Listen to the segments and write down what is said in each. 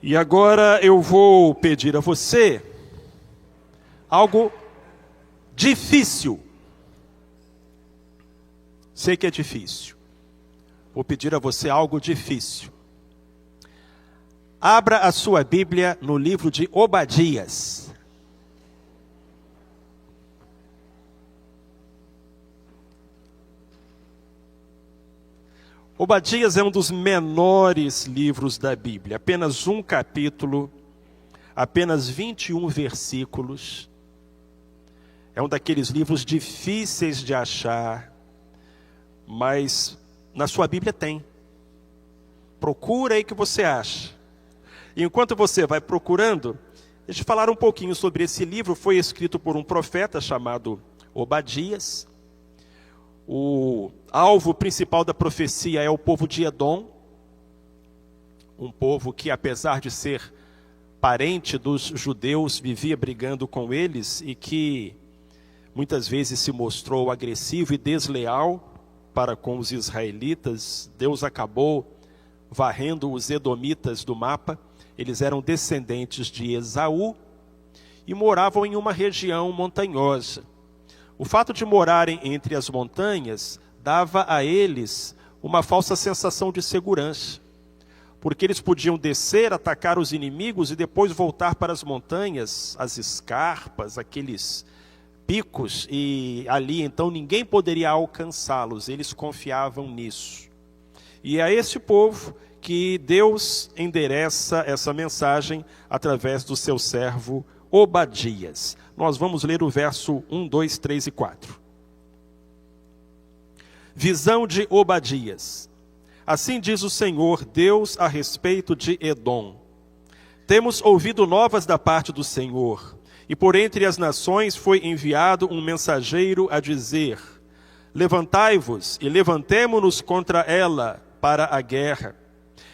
E agora eu vou pedir a você algo difícil. Sei que é difícil. Vou pedir a você algo difícil. Abra a sua Bíblia no livro de Obadias. Obadias é um dos menores livros da Bíblia. Apenas um capítulo, apenas 21 versículos. É um daqueles livros difíceis de achar, mas na sua Bíblia tem. Procura aí que você acha. E enquanto você vai procurando, deixa eu falar um pouquinho sobre esse livro. Foi escrito por um profeta chamado Obadias. O alvo principal da profecia é o povo de Edom, um povo que, apesar de ser parente dos judeus, vivia brigando com eles e que muitas vezes se mostrou agressivo e desleal para com os israelitas. Deus acabou varrendo os edomitas do mapa. Eles eram descendentes de Esaú e moravam em uma região montanhosa. O fato de morarem entre as montanhas dava a eles uma falsa sensação de segurança, porque eles podiam descer, atacar os inimigos e depois voltar para as montanhas, as escarpas, aqueles picos, e ali então ninguém poderia alcançá-los. Eles confiavam nisso. E é a esse povo que Deus endereça essa mensagem através do seu servo Obadias. Nós vamos ler o verso 1, 2, 3 e 4. Visão de Obadias. Assim diz o Senhor Deus a respeito de Edom. Temos ouvido novas da parte do Senhor, e por entre as nações foi enviado um mensageiro a dizer: levantai-vos e levantemo-nos contra ela para a guerra.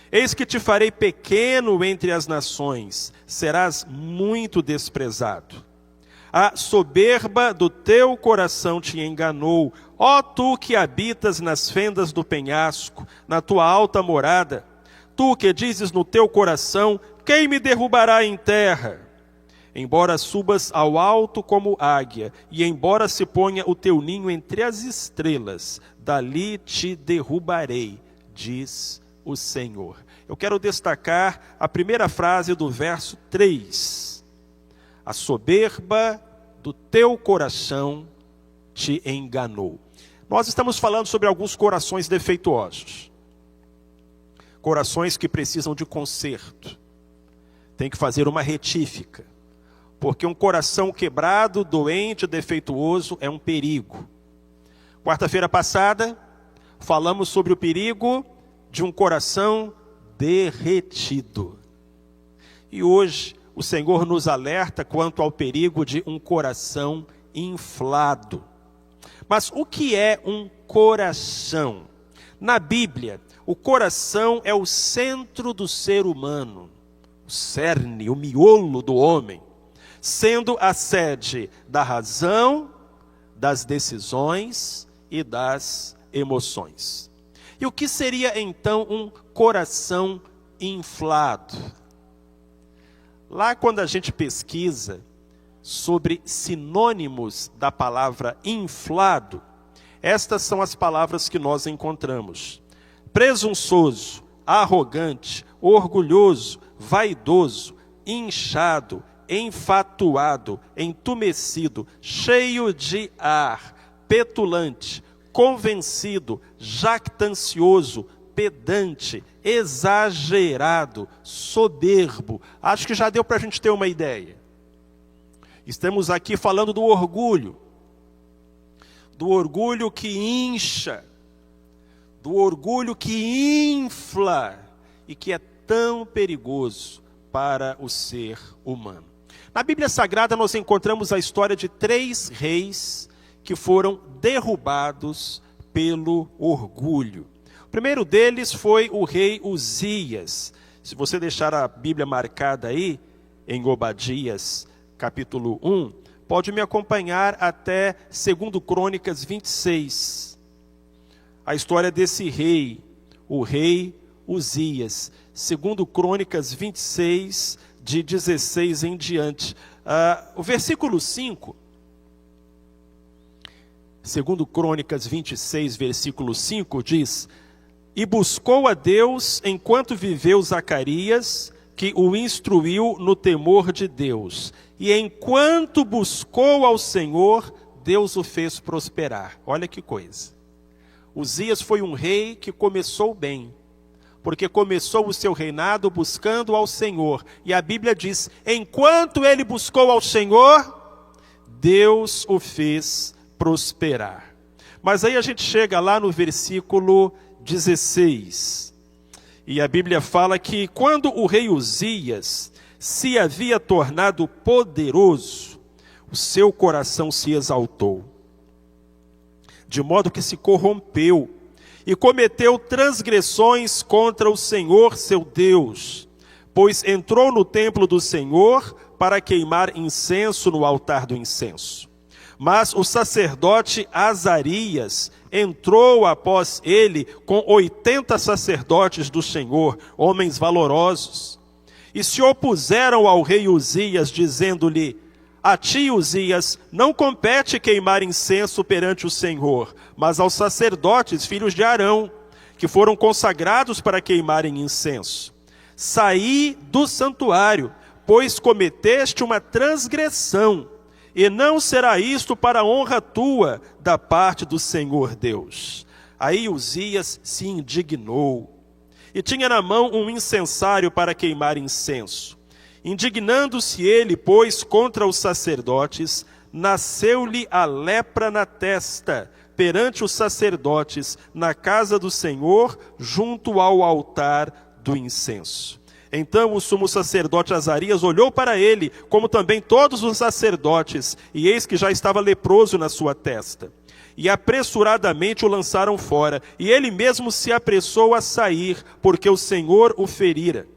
Eis que te farei pequeno entre as nações, serás muito desprezado. A soberba do teu coração te enganou, ó tu que habitas nas fendas do penhasco, na tua alta morada. Tu que dizes no teu coração: quem me derrubará em terra? Embora subas ao alto como águia, e embora se ponha o teu ninho entre as estrelas, dali te derrubarei, diz o Senhor. Eu quero destacar a primeira frase do verso 3. A soberba do teu coração te enganou. Nós estamos falando sobre alguns corações defeituosos. Corações que precisam de conserto. Tem que fazer uma retífica. Porque um coração quebrado, doente, defeituoso é um perigo. Quarta-feira passada, falamos sobre o perigo de um coração derretido. E hoje o Senhor nos alerta quanto ao perigo de um coração inflado. Mas o que é um coração? Na Bíblia, o coração é o centro do ser humano, o cerne, o miolo do homem, sendo a sede da razão, das decisões e das emoções. E o que seria então um coração inflado? Lá quando a gente pesquisa sobre sinônimos da palavra inflado, estas são as palavras que nós encontramos: presunçoso, arrogante, orgulhoso, vaidoso, inchado, enfatuado, entumecido, cheio de ar, petulante, convencido, jactancioso, pedante, exagerado, soberbo. Acho que já deu para a gente ter uma ideia. Estamos aqui falando do orgulho que incha, do orgulho que infla e que é tão perigoso para o ser humano. Na Bíblia Sagrada nós encontramos a história de 3 reis que foram derrubados pelo orgulho. O primeiro deles foi o rei Uzias. Se você deixar a Bíblia marcada aí, em Obadias, capítulo 1, pode me acompanhar até 2 Crônicas 26. A história desse rei, o rei Uzias. Segundo Crônicas 26, de 16 em diante. O versículo 5, segundo Crônicas 26, versículo 5, diz: E buscou a Deus enquanto viveu Zacarias, que o instruiu no temor de Deus. E enquanto buscou ao Senhor, Deus o fez prosperar. Olha que coisa. Uzias foi um rei que começou bem, porque começou o seu reinado buscando ao Senhor. E a Bíblia diz, enquanto ele buscou ao Senhor, Deus o fez prosperar. Mas aí a gente chega lá no versículo 16. E a Bíblia fala que quando o rei Uzias se havia tornado poderoso, o seu coração se exaltou, de modo que se corrompeu, e cometeu transgressões contra o Senhor seu Deus, pois entrou no templo do Senhor para queimar incenso no altar do incenso. Mas o sacerdote Azarias entrou após ele com 80 sacerdotes do Senhor, homens valorosos, e se opuseram ao rei Uzias, dizendo-lhe: A ti, Uzias, não compete queimar incenso perante o Senhor, mas aos sacerdotes, filhos de Arão, que foram consagrados para queimarem incenso. Saí do santuário, pois cometeste uma transgressão, e não será isto para a honra tua da parte do Senhor Deus. Aí Uzias se indignou, e tinha na mão um incensário para queimar incenso. Indignando-se ele, pois, contra os sacerdotes, nasceu-lhe a lepra na testa, perante os sacerdotes, na casa do Senhor, junto ao altar do incenso. Então o sumo sacerdote Azarias olhou para ele, como também todos os sacerdotes, e eis que já estava leproso na sua testa. E apressuradamente o lançaram fora, e ele mesmo se apressou a sair, porque o Senhor o ferira.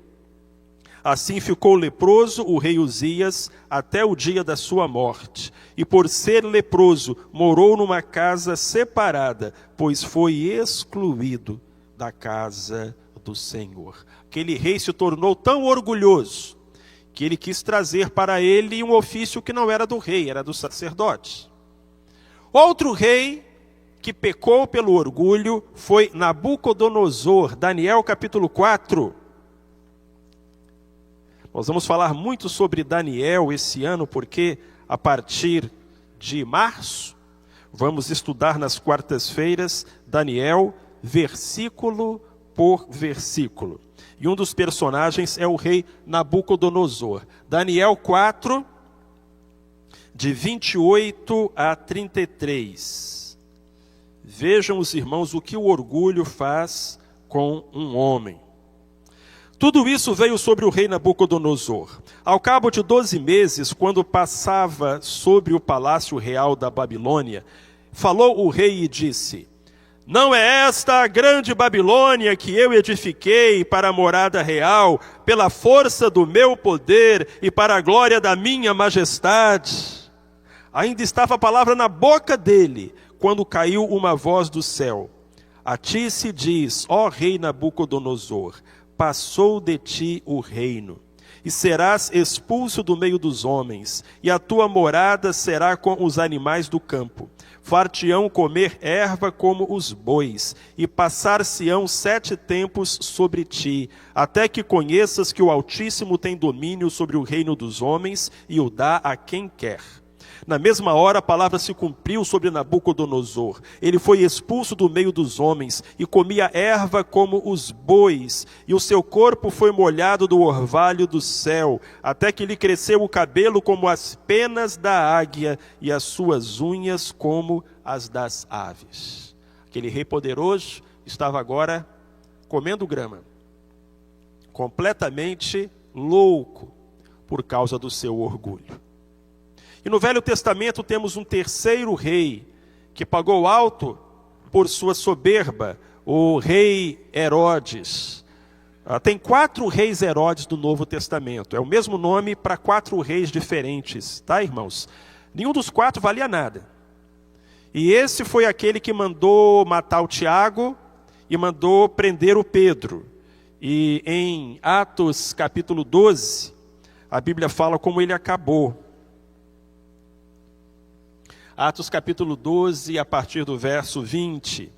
Assim ficou leproso o rei Uzias até o dia da sua morte. E por ser leproso, morou numa casa separada, pois foi excluído da casa do Senhor. Aquele rei se tornou tão orgulhoso que ele quis trazer para ele um ofício que não era do rei, era do sacerdote. Outro rei que pecou pelo orgulho foi Nabucodonosor. Daniel capítulo 4. Nós vamos falar muito sobre Daniel esse ano, porque a partir de março, vamos estudar nas quartas-feiras Daniel, versículo por versículo. E um dos personagens é o rei Nabucodonosor. Daniel 4, de 28 a 33. Vejam os irmãos o que o orgulho faz com um homem. Tudo isso veio sobre o rei Nabucodonosor. Ao cabo de 12 meses, quando passava sobre o palácio real da Babilônia, falou o rei e disse: Não é esta a grande Babilônia que eu edifiquei para a morada real, pela força do meu poder e para a glória da minha majestade? Ainda estava a palavra na boca dele, quando caiu uma voz do céu: A ti se diz, ó rei Nabucodonosor, passou de ti o reino, e serás expulso do meio dos homens, e a tua morada será com os animais do campo. Far-te-ão comer erva como os bois, e passar-se-ão 7 tempos sobre ti, até que conheças que o Altíssimo tem domínio sobre o reino dos homens, e o dá a quem quer. Na mesma hora a palavra se cumpriu sobre Nabucodonosor. Ele foi expulso do meio dos homens e comia erva como os bois, e o seu corpo foi molhado do orvalho do céu, até que lhe cresceu o cabelo como as penas da águia e as suas unhas como as das aves. Aquele rei poderoso estava agora comendo grama, completamente louco por causa do seu orgulho. E no Velho Testamento temos um terceiro rei que pagou alto por sua soberba, o rei Herodes. Tem 4 reis Herodes do Novo Testamento. É o mesmo nome para 4 reis diferentes, tá, irmãos? Nenhum dos 4 valia nada. E esse foi aquele que mandou matar o Tiago e mandou prender o Pedro. E em Atos capítulo 12, a Bíblia fala como ele acabou. Atos capítulo 12, a partir do verso 20.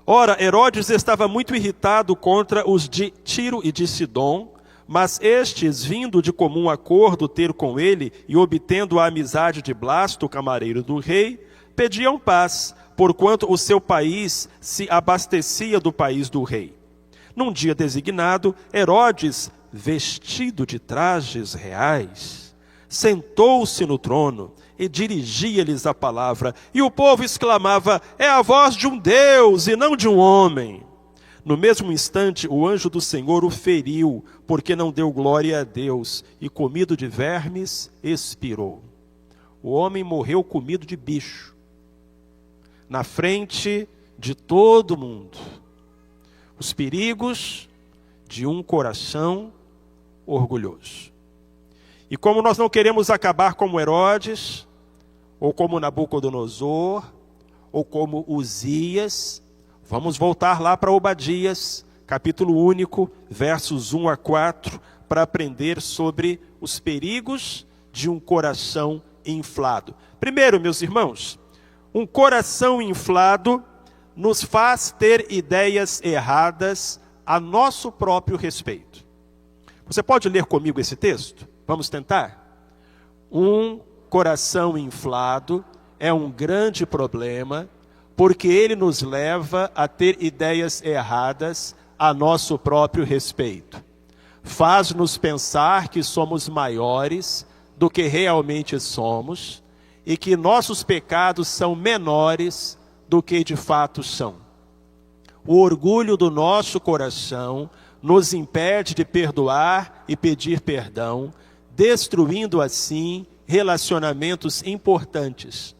Ora, Herodes estava muito irritado contra os de Tiro e de Sidom, mas estes, vindo de comum acordo ter com ele e obtendo a amizade de Blasto, camareiro do rei, pediam paz, porquanto o seu país se abastecia do país do rei. Num dia designado, Herodes, vestido de trajes reais, sentou-se no trono e dirigia-lhes a palavra. E o povo exclamava: é a voz de um Deus e não de um homem. No mesmo instante, o anjo do Senhor o feriu, porque não deu glória a Deus, e comido de vermes, expirou. O homem morreu comido de bicho, na frente de todo mundo. Os perigos de um coração orgulhoso. E como nós não queremos acabar como Herodes, ou como Nabucodonosor, ou como Uzias, vamos voltar lá para Obadias, capítulo único, versos 1 a 4, para aprender sobre os perigos de um coração inflado. Primeiro, meus irmãos, um coração inflado nos faz ter ideias erradas a nosso próprio respeito. Você pode ler comigo esse texto? Vamos tentar? Um coração inflado é um grande problema, porque ele nos leva a ter ideias erradas a nosso próprio respeito. Faz-nos pensar que somos maiores do que realmente somos e que nossos pecados são menores do que de fato são. O orgulho do nosso coração nos impede de perdoar e pedir perdão, destruindo assim relacionamentos importantes.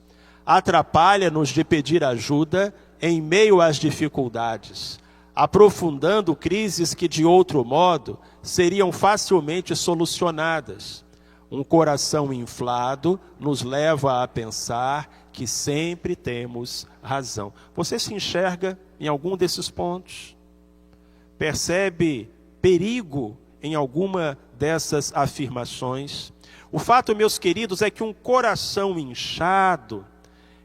Atrapalha-nos de pedir ajuda em meio às dificuldades, aprofundando crises que de outro modo seriam facilmente solucionadas. Um coração inflado nos leva a pensar que sempre temos razão. Você se enxerga em algum desses pontos? Percebe perigo em alguma dessas afirmações? O fato, meus queridos, é que um coração inchado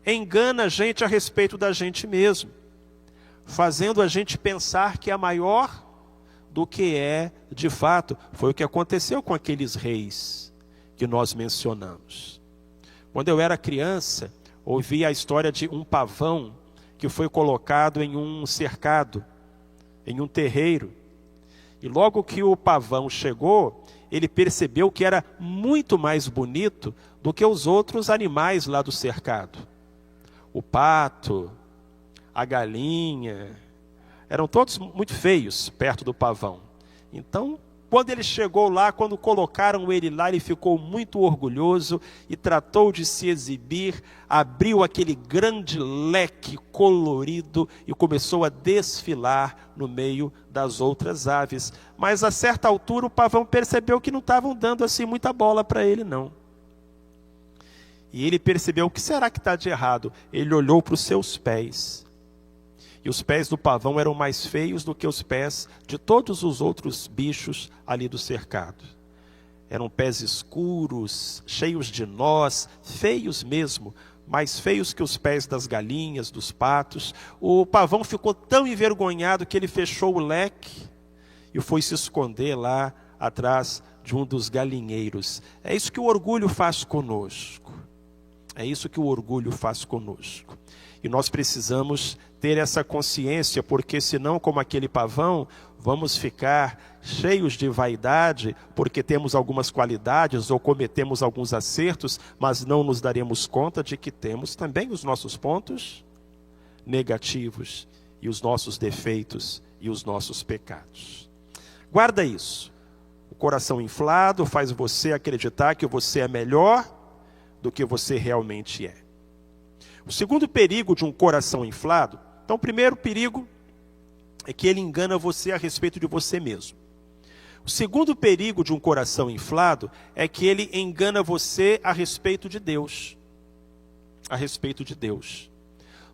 engana a gente a respeito da gente mesmo, fazendo a gente pensar que é maior do que é de fato. Foi o que aconteceu com aqueles reis que nós mencionamos. Quando eu era criança, ouvi a história de um pavão que foi colocado em um cercado, em um terreiro. E logo que o pavão chegou, ele percebeu que era muito mais bonito do que os outros animais lá do cercado. O pato, a galinha, eram todos muito feios perto do pavão. Então, quando ele chegou lá, quando colocaram ele lá, ele ficou muito orgulhoso e tratou de se exibir, abriu aquele grande leque colorido e começou a desfilar no meio das outras aves. Mas a certa altura o pavão percebeu que não estavam dando assim muita bola para ele não. E ele percebeu: o que será que está de errado? Ele olhou para os seus pés. E os pés do pavão eram mais feios do que os pés de todos os outros bichos ali do cercado. Eram pés escuros, cheios de nós, feios mesmo, mais feios que os pés das galinhas, dos patos. O pavão ficou tão envergonhado que ele fechou o leque e foi se esconder lá atrás de um dos galinheiros. É isso que o orgulho faz conosco. É isso que o orgulho faz conosco. E nós precisamos ter essa consciência, porque senão, como aquele pavão, vamos ficar cheios de vaidade, porque temos algumas qualidades ou cometemos alguns acertos, mas não nos daremos conta de que temos também os nossos pontos negativos, e os nossos defeitos e os nossos pecados. Guarda isso. O coração inflado faz você acreditar que você é melhor do que você realmente é. O segundo perigo de um coração inflado, então o primeiro perigo é que ele engana você a respeito de você mesmo. O segundo perigo de um coração inflado é que ele engana você a respeito de Deus. A respeito de Deus.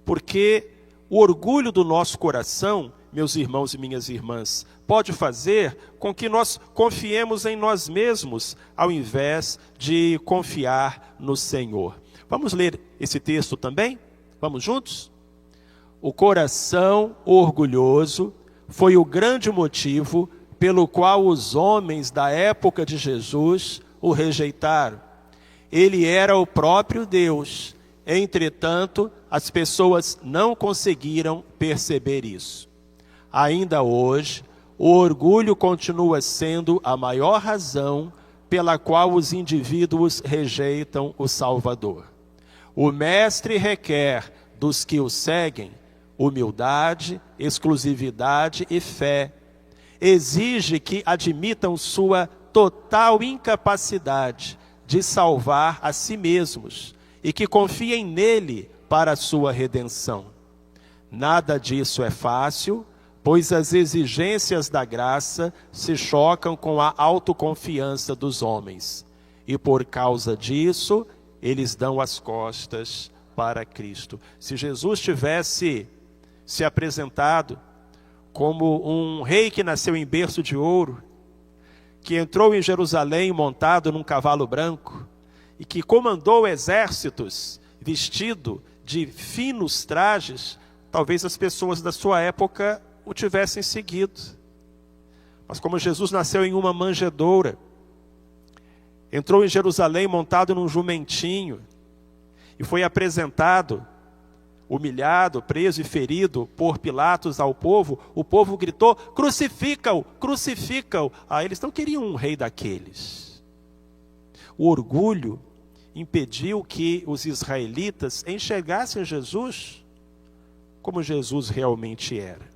Porque o orgulho do nosso coração meus irmãos e minhas irmãs, pode fazer com que nós confiemos em nós mesmos, ao invés de confiar no Senhor. Vamos ler esse texto também? Vamos juntos? O coração orgulhoso foi o grande motivo pelo qual os homens da época de Jesus o rejeitaram. Ele era o próprio Deus. Entretanto, as pessoas não conseguiram perceber isso. Ainda hoje, o orgulho continua sendo a maior razão pela qual os indivíduos rejeitam o Salvador. O Mestre requer dos que o seguem humildade, exclusividade e fé. Exige que admitam sua total incapacidade de salvar a si mesmos e que confiem nele para a sua redenção. Nada disso é fácil, pois as exigências da graça se chocam com a autoconfiança dos homens. E por causa disso, eles dão as costas para Cristo. Se Jesus tivesse se apresentado como um rei que nasceu em berço de ouro, que entrou em Jerusalém montado num cavalo branco, e que comandou exércitos vestido de finos trajes, talvez as pessoas da sua época o tivessem seguido. Mas como Jesus nasceu em uma manjedoura, entrou em Jerusalém montado num jumentinho, e foi apresentado, humilhado, preso e ferido por Pilatos ao povo, o povo gritou: crucifica-o, crucifica-o. Eles não queriam um rei daqueles. O orgulho impediu que os israelitas enxergassem Jesus como Jesus realmente era.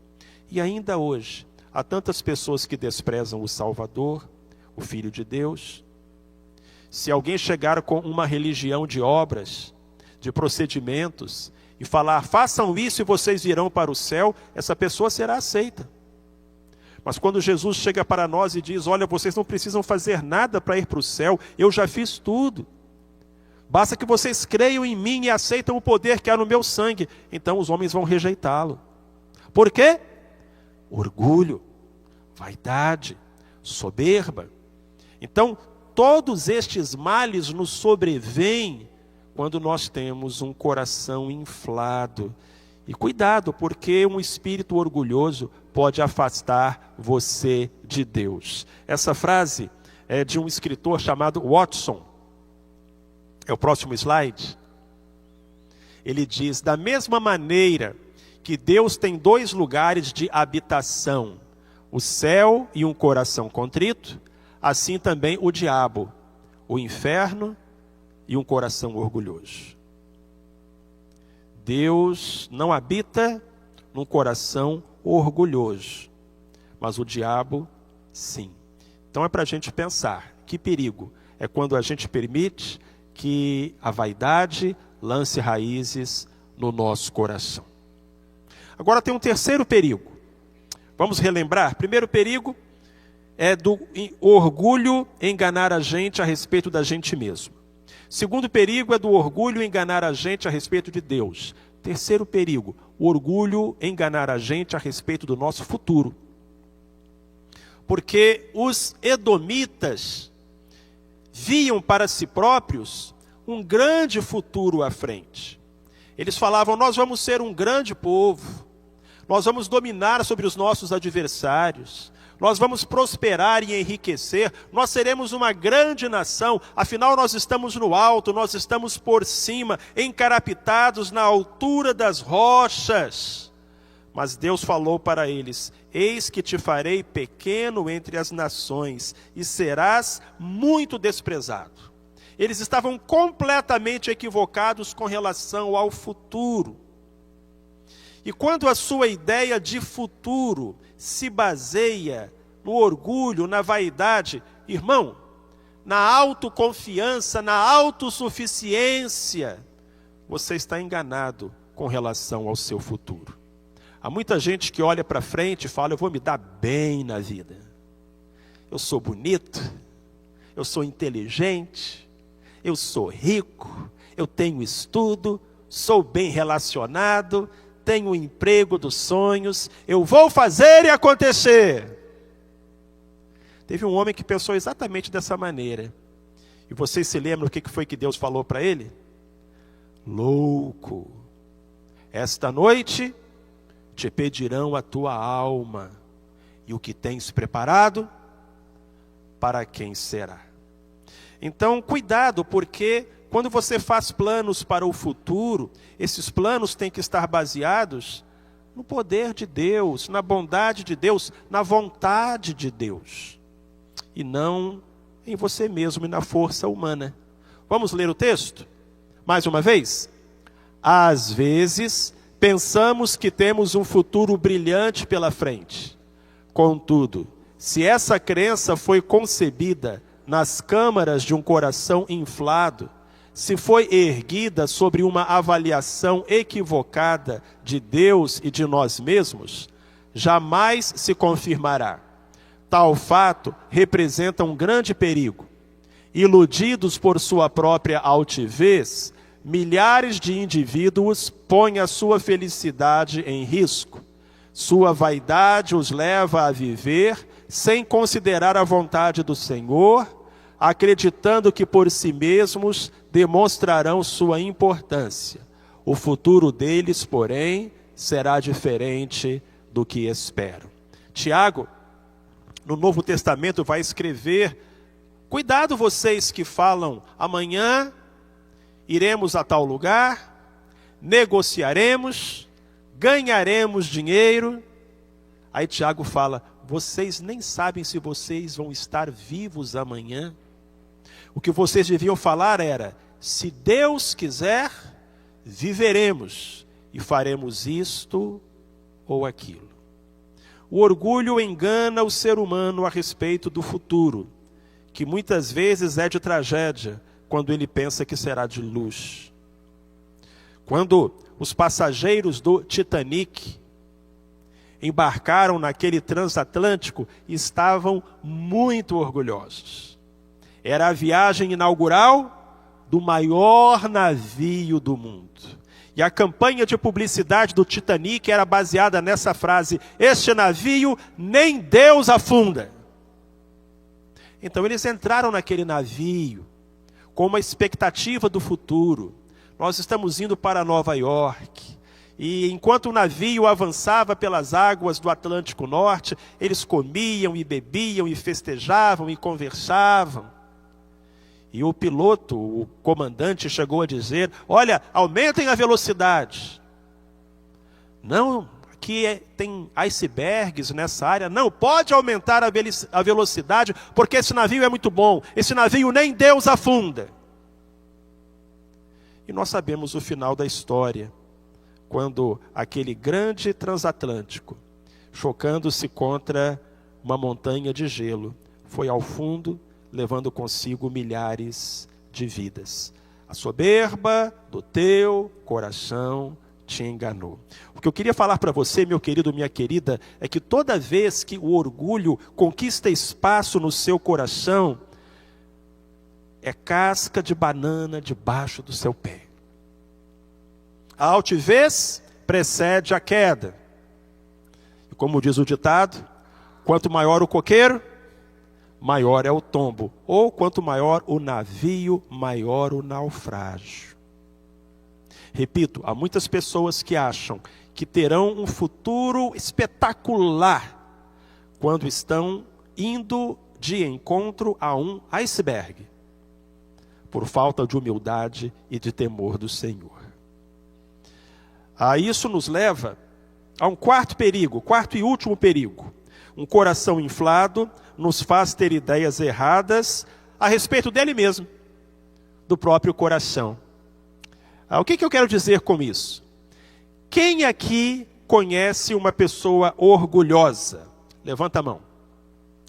E ainda hoje, há tantas pessoas que desprezam o Salvador, o Filho de Deus. Se alguém chegar com uma religião de obras, de procedimentos, e falar: façam isso e vocês irão para o céu, essa pessoa será aceita. Mas quando Jesus chega para nós e diz: olha, vocês não precisam fazer nada para ir para o céu, eu já fiz tudo. Basta que vocês creiam em mim e aceitem o poder que há no meu sangue. Então os homens vão rejeitá-lo. Por quê? Orgulho, vaidade, soberba. Então todos estes males nos sobrevêm quando nós temos um coração inflado. E cuidado, porque um espírito orgulhoso pode afastar você de Deus. Essa frase é de um escritor chamado Watson. É o próximo slide. Ele diz: da mesma maneira que Deus tem dois lugares de habitação, o céu e um coração contrito, assim também o diabo, o inferno e um coração orgulhoso. Deus não habita num coração orgulhoso, mas o diabo sim. Então é para a gente pensar, que perigo é quando a gente permite que a vaidade lance raízes no nosso coração. Agora tem um terceiro perigo. Vamos relembrar. Primeiro perigo é do orgulho enganar a gente a respeito da gente mesmo. Segundo perigo é do orgulho enganar a gente a respeito de Deus. Terceiro perigo, o orgulho enganar a gente a respeito do nosso futuro. Porque os edomitas viam para si próprios um grande futuro à frente. Eles falavam: nós vamos ser um grande povo, nós vamos dominar sobre os nossos adversários, nós vamos prosperar e enriquecer, nós seremos uma grande nação, afinal nós estamos no alto, nós estamos por cima, encarapitados na altura das rochas. Mas Deus falou para eles: eis que te farei pequeno entre as nações, e serás muito desprezado. Eles estavam completamente equivocados com relação ao futuro. E quando a sua ideia de futuro se baseia no orgulho, na vaidade, irmão, na autoconfiança, na autossuficiência, você está enganado com relação ao seu futuro. Há muita gente que olha para frente e fala: eu vou me dar bem na vida. Eu sou bonito, eu sou inteligente, eu sou rico, eu tenho estudo, sou bem relacionado, tenho o emprego dos sonhos, eu vou fazer e acontecer. Teve um homem que pensou exatamente dessa maneira. E vocês se lembram o que foi que Deus falou para ele? Louco, esta noite te pedirão a tua alma, e o que tens preparado, para quem será? Então, cuidado, porque quando você faz planos para o futuro, esses planos têm que estar baseados no poder de Deus, na bondade de Deus, na vontade de Deus, e não em você mesmo e na força humana. Vamos ler o texto? Mais uma vez. Às vezes, pensamos que temos um futuro brilhante pela frente. Contudo, se essa crença foi concebida nas câmaras de um coração inflado, se foi erguida sobre uma avaliação equivocada de Deus e de nós mesmos, jamais se confirmará. Tal fato representa um grande perigo. Iludidos por sua própria altivez, milhares de indivíduos põem a sua felicidade em risco. Sua vaidade os leva a viver sem considerar a vontade do Senhor, acreditando que por si mesmos demonstrarão sua importância. O futuro deles, porém, será diferente do que esperam. Tiago, no Novo Testamento, vai escrever: cuidado vocês que falam, amanhã iremos a tal lugar, negociaremos, ganharemos dinheiro. Aí Tiago fala: vocês nem sabem se vocês vão estar vivos amanhã. O que vocês deviam falar era: se Deus quiser, viveremos e faremos isto ou aquilo. O orgulho engana o ser humano a respeito do futuro, que muitas vezes é de tragédia, quando ele pensa que será de luz. Quando os passageiros do Titanic embarcaram naquele transatlântico, estavam muito orgulhosos. Era a viagem inaugural do maior navio do mundo. E a campanha de publicidade do Titanic era baseada nessa frase: este navio nem Deus afunda. Então eles entraram naquele navio com uma expectativa do futuro. Nós estamos indo para Nova York. E enquanto o navio avançava pelas águas do Atlântico Norte, eles comiam e bebiam e festejavam e conversavam. E o piloto, o comandante, chegou a dizer: olha, aumentem a velocidade. Não, aqui tem icebergs nessa área. Não, pode aumentar a velocidade, porque esse navio é muito bom. Esse navio nem Deus afunda. E nós sabemos o final da história, quando aquele grande transatlântico, chocando-se contra uma montanha de gelo, foi ao fundo, levando consigo milhares de vidas. A soberba do teu coração te enganou. O que eu queria falar para você, meu querido, minha querida, é que toda vez que o orgulho conquista espaço no seu coração, é casca de banana debaixo do seu pé. A altivez precede a queda. E como diz o ditado, quanto maior o coqueiro, maior é o tombo. Ou quanto maior o navio, maior o naufrágio. Repito, há muitas pessoas que acham que terão um futuro espetacular quando estão indo de encontro a um iceberg, por falta de humildade e de temor do Senhor. Isso nos leva a um quarto perigo, quarto e último perigo. Um coração inflado nos faz ter ideias erradas a respeito dele mesmo, do próprio coração. O que eu quero dizer com isso? Quem aqui conhece uma pessoa orgulhosa? Levanta a mão.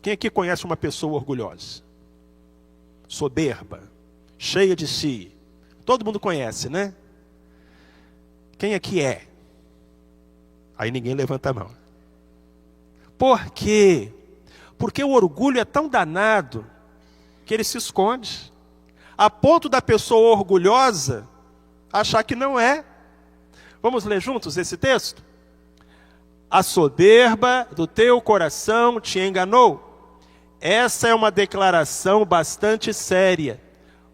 Quem aqui conhece uma pessoa orgulhosa? Soberba, cheia de si. Todo mundo conhece, né? Quem aqui é? Aí ninguém levanta a mão. Por quê? Porque o orgulho é tão danado que ele se esconde, a ponto da pessoa orgulhosa achar que não é. Vamos ler juntos esse texto? A soberba do teu coração te enganou. Essa é uma declaração bastante séria,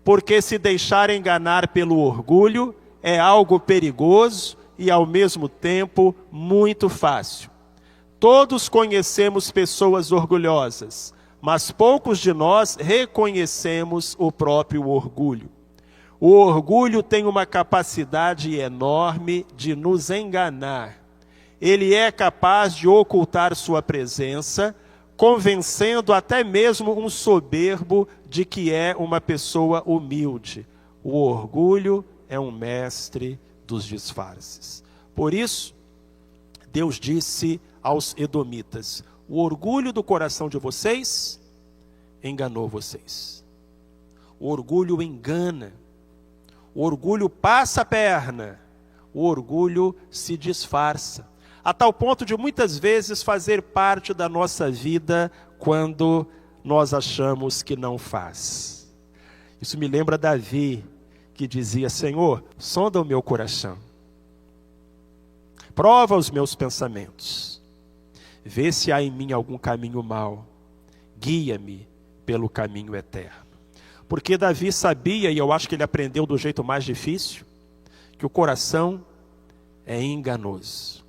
porque se deixar enganar pelo orgulho é algo perigoso e ao mesmo tempo muito fácil. Todos conhecemos pessoas orgulhosas, mas poucos de nós reconhecemos o próprio orgulho. O orgulho tem uma capacidade enorme de nos enganar. Ele é capaz de ocultar sua presença, convencendo até mesmo um soberbo de que é uma pessoa humilde. O orgulho é um mestre dos disfarces. Por isso, Deus disse aos edomitas: o orgulho do coração de vocês enganou vocês. O orgulho engana. O orgulho passa a perna. O orgulho se disfarça. A tal ponto de muitas vezes fazer parte da nossa vida quando nós achamos que não faz. Isso me lembra Davi, que dizia: Senhor, sonda o meu coração. Prova os meus pensamentos. Vê se há em mim algum caminho mau. Guia-me pelo caminho eterno. Porque Davi sabia, e eu acho que ele aprendeu do jeito mais difícil, que o coração é enganoso.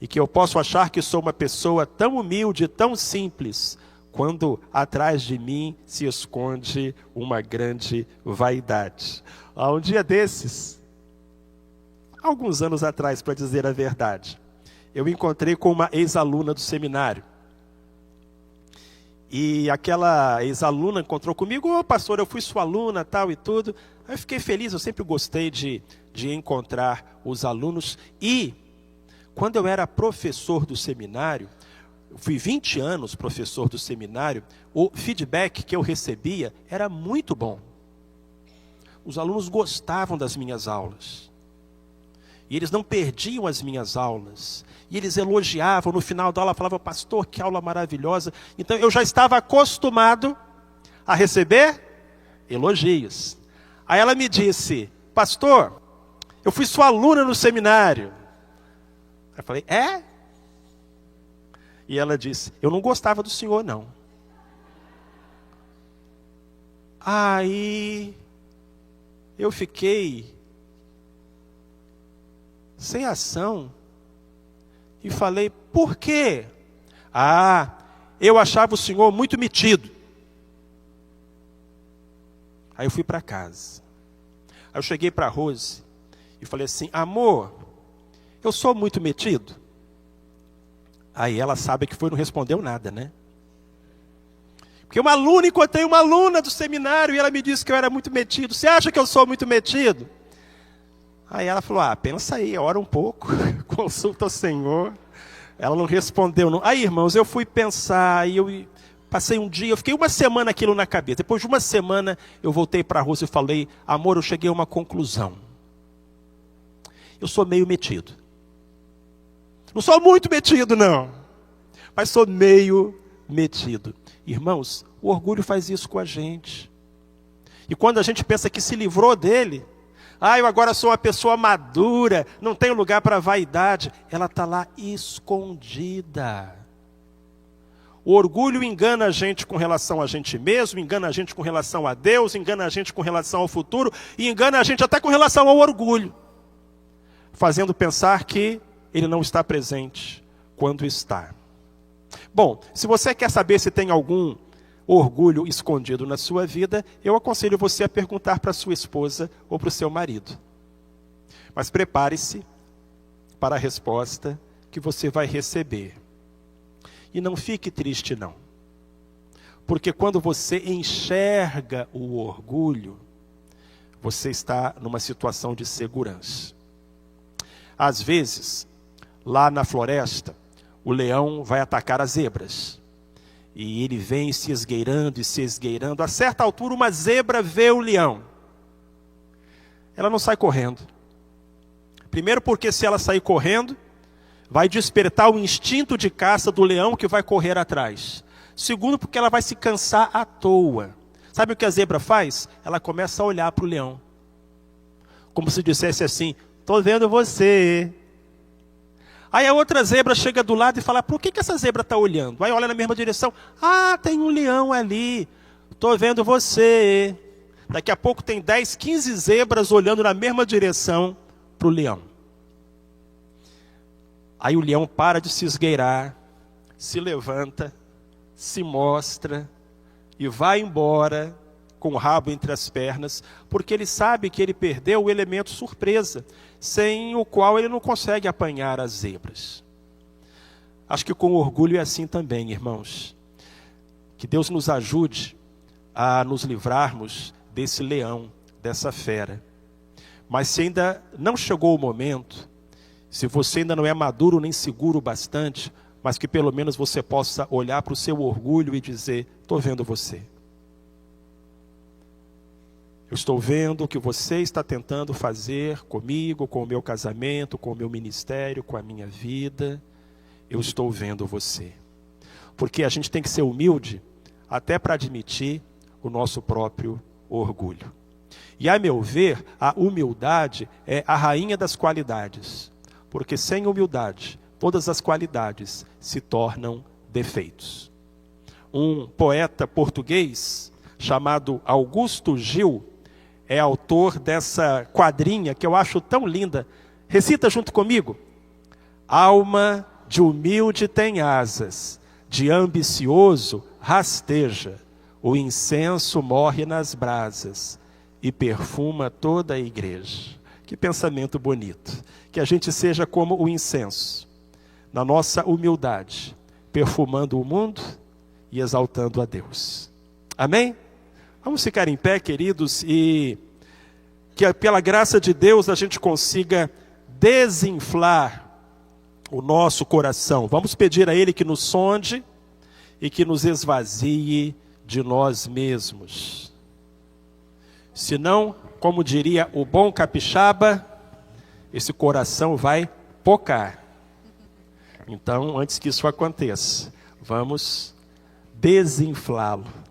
E que eu posso achar que sou uma pessoa tão humilde, tão simples, quando atrás de mim se esconde uma grande vaidade. Há um dia desses, alguns anos atrás, para dizer a verdade, eu encontrei com uma ex-aluna do seminário. E aquela ex-aluna encontrou comigo: ô pastor, eu fui sua aluna, tal e tudo. Aí eu fiquei feliz, eu sempre gostei de encontrar os alunos. E quando eu era professor do seminário, eu fui 20 anos professor do seminário, o feedback que eu recebia era muito bom. Os alunos gostavam das minhas aulas. E eles não perdiam as minhas aulas. E eles elogiavam, no final da aula falavam: pastor, que aula maravilhosa. Então eu já estava acostumado a receber elogios. Aí ela me disse: pastor, eu fui sua aluna no seminário. Eu falei: é? E ela disse: eu não gostava do senhor, não. Aí eu fiquei sem ação e falei: por quê? Eu achava o senhor muito metido. Aí eu fui para casa. Aí eu cheguei para a Rose e falei assim: amor, eu sou muito metido? Aí ela sabe que foi, não respondeu nada, né? Porque uma aluna, encontrei uma aluna do seminário e ela me disse que eu era muito metido. Você acha que eu sou muito metido? Aí ela falou: pensa aí, ora um pouco, consulta o Senhor. Ela não respondeu, não. Aí, irmãos, eu fui pensar, e eu passei um dia, eu fiquei uma semana aquilo na cabeça. Depois de uma semana, eu voltei para a Rose e falei: amor, eu cheguei a uma conclusão. Eu sou meio metido. Não sou muito metido, não. Mas sou meio metido. Irmãos, o orgulho faz isso com a gente. E quando a gente pensa que se livrou dele, eu agora sou uma pessoa madura, não tenho lugar para vaidade. Ela está lá escondida. O orgulho engana a gente com relação a gente mesmo, engana a gente com relação a Deus, engana a gente com relação ao futuro, e engana a gente até com relação ao orgulho, fazendo pensar que ele não está presente quando está. Bom, se você quer saber se tem algum orgulho escondido na sua vida, eu aconselho você a perguntar para sua esposa ou para o seu marido. Mas prepare-se para a resposta que você vai receber. E não fique triste, não. Porque quando você enxerga o orgulho, você está numa situação de segurança. Às vezes, lá na floresta, o leão vai atacar as zebras. E ele vem se esgueirando e se esgueirando. A certa altura, uma zebra vê o leão. Ela não sai correndo. Primeiro porque se ela sair correndo, vai despertar o instinto de caça do leão que vai correr atrás. Segundo, porque ela vai se cansar à toa. Sabe o que a zebra faz? Ela começa a olhar para o leão. Como se dissesse assim: Tô vendo você. Aí a outra zebra chega do lado e fala, por que essa zebra está olhando? Aí olha na mesma direção, ah, tem um leão ali, tô vendo você. Daqui a pouco tem 10, 15 zebras olhando na mesma direção para o leão. Aí o leão para de se esgueirar, se levanta, se mostra e vai embora com o rabo entre as pernas, porque ele sabe que ele perdeu o elemento surpresa, sem o qual ele não consegue apanhar as zebras. Acho que com orgulho é assim também, irmãos. Que Deus nos ajude a nos livrarmos desse leão, dessa fera. Mas se ainda não chegou o momento, se você ainda não é maduro nem seguro bastante, mas que pelo menos você possa olhar para o seu orgulho e dizer, estou vendo você. Eu estou vendo o que você está tentando fazer comigo, com o meu casamento, com o meu ministério, com a minha vida. Eu estou vendo você. Porque a gente tem que ser humilde até para admitir o nosso próprio orgulho. E a meu ver, a humildade é a rainha das qualidades. Porque sem humildade, todas as qualidades se tornam defeitos. Um poeta português chamado Augusto Gil é autor dessa quadrinha que eu acho tão linda. Recita junto comigo. Alma de humilde tem asas, de ambicioso rasteja. O incenso morre nas brasas e perfuma toda a igreja. Que pensamento bonito. Que a gente seja como o incenso, na nossa humildade, perfumando o mundo e exaltando a Deus. Amém? Vamos ficar em pé, queridos, e que pela graça de Deus a gente consiga desinflar o nosso coração. Vamos pedir a Ele que nos sonde e que nos esvazie de nós mesmos. Senão, como diria o bom capixaba, esse coração vai pocar. Então, antes que isso aconteça, vamos desinflá-lo.